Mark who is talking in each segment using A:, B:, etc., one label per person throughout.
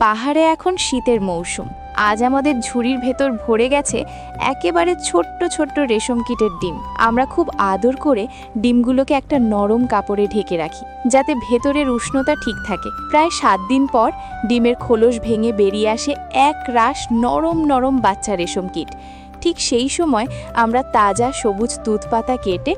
A: পাহাড়ে এখন শীতের মৌসুম। আজ আমাদের ঝুড়ির ভেতর ভরে গেছে একেবারে ছোট্ট ছোট্ট রেশম কীটের ডিম। আমরা খুব আদর করে ডিমগুলোকে একটা নরম কাপড়ে ঢেকে রাখি, যাতে ভেতরের উষ্ণতা ঠিক থাকে। প্রায় 7 দিন পর ডিমের খোলস ভেঙে বেরিয়ে আসে এক রাশ নরম নরম বাচ্চা রেশম কীট। ঠিক সেই সময় আমরা তাজা সবুজ তুঁত পাতা কেটে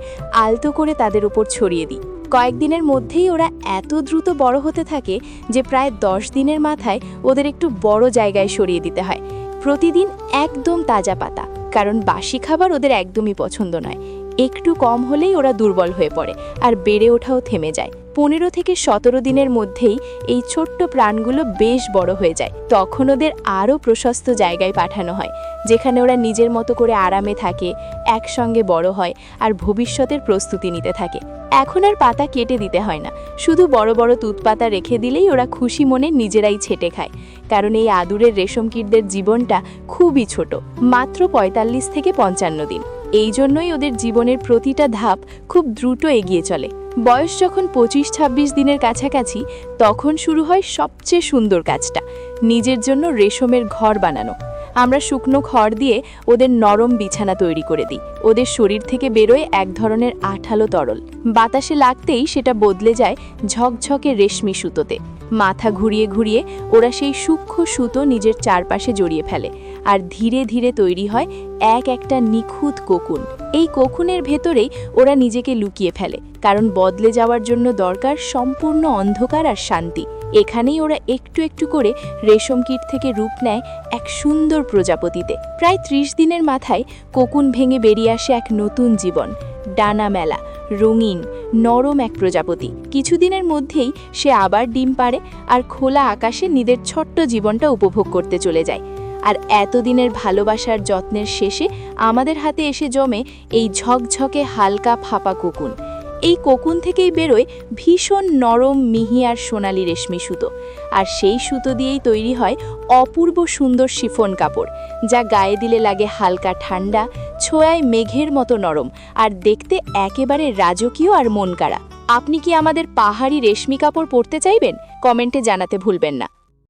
A: আলতো করে তাদের উপর ছড়িয়ে দিই। কয়েকদিনের মধ্যেই ওরা এত দ্রুত বড় হতে থাকে যে প্রায় 10 দিনের মাথায় ওদের একটু বড় জায়গায় সরিয়ে দিতে হয়। প্রতিদিন একদম তাজা পাতা, কারণ বাসি খাবার ওদের একদমই পছন্দ নয়। একটু কম হলেই ওরা দুর্বল হয়ে পড়ে আর বেড়ে ওঠাও থেমে যায়। 15 থেকে 17 দিনের মধ্যেই এই ছোট্ট প্রাণগুলো বেশ বড় হয়ে যায়। তখন ওদের আরও প্রশস্ত জায়গায় পাঠানো হয়, যেখানে ওরা নিজের মতো করে আরামে থাকে, একসঙ্গে বড় হয় আর ভবিষ্যতের প্রস্তুতি নিতে থাকে। এখন আর পাতা কেটে দিতে হয় না, শুধু বড় বড় তুঁত পাতা রেখে দিলেই ওরা খুশি মনে নিজেরাই ছেটে খায়। কারণ এই আদুরের রেশম কীটদের জীবনটা খুবই ছোট, মাত্র 45 থেকে 55 দিন। এই জন্যই ওদের জীবনের প্রতিটা ধাপ খুব দ্রুত এগিয়ে চলে। বয়স যখন 25-26 দিনের কাছাকাছি, তখন শুরু হয় সবচেয়ে সুন্দর কাজটা, নিজের জন্য রেশমের ঘর বানানো। আমরা শুকনো খড় দিয়ে ওদের নরম বিছানা তৈরি করে দিই। ওদের শরীর থেকে বেরোয় এক ধরনের আঠালো তরল, বাতাসে লাগতেই সেটা বদলে যায় ঝকঝকে রেশমি সুতোতে। মাথা ঘুরিয়ে ঘুরিয়ে ওরা সেই সূক্ষ্ম সুতো নিজের চারপাশে জড়িয়ে ফেলে, আর ধীরে ধীরে তৈরি হয় একটা নিখুঁত কোকুন। এই কোকুনের ভেতরেই ওরা নিজেকে লুকিয়ে ফেলে, কারণ বদলে যাওয়ার জন্য দরকার সম্পূর্ণ অন্ধকার আর শান্তি। এখানেই ওরা একটু একটু করে রেশম কীট থেকে রূপ নেয় এক সুন্দর প্রজাপতিতে। প্রায় 30 দিনের মাথায় কোকুন ভেঙে বেরিয়ে আসে এক নতুন জীবন, ডানা মেলা, রঙিন, নরম এক প্রজাপতি। কিছুদিনের মধ্যেই সে আবার ডিম পাড়ে আর খোলা আকাশে নিজের ছোট্ট জীবনটা উপভোগ করতে চলে যায়। আর এতদিনের ভালোবাসার যত্নের শেষে আমাদের হাতে এসে জমে এই ঝকঝকে হালকা ফাঁপা কোকুন। এই কোকুন থেকেই বেরোয় ভীষণ নরম, মিহি আর সোনালি রেশমি সুতো, আর সেই সুতো দিয়েই তৈরি হয় অপূর্ব সুন্দর শিফন কাপড়, যা গায়ে দিলে লাগে হালকা ঠান্ডা, ছোঁয়ায় মেঘের মতো নরম আর দেখতে একেবারে রাজকীয় আর মনকাড়া। আপনি কি আমাদের পাহাড়ি রেশমি কাপড় পরতে চাইবেন? কমেন্টে জানাতে ভুলবেন না।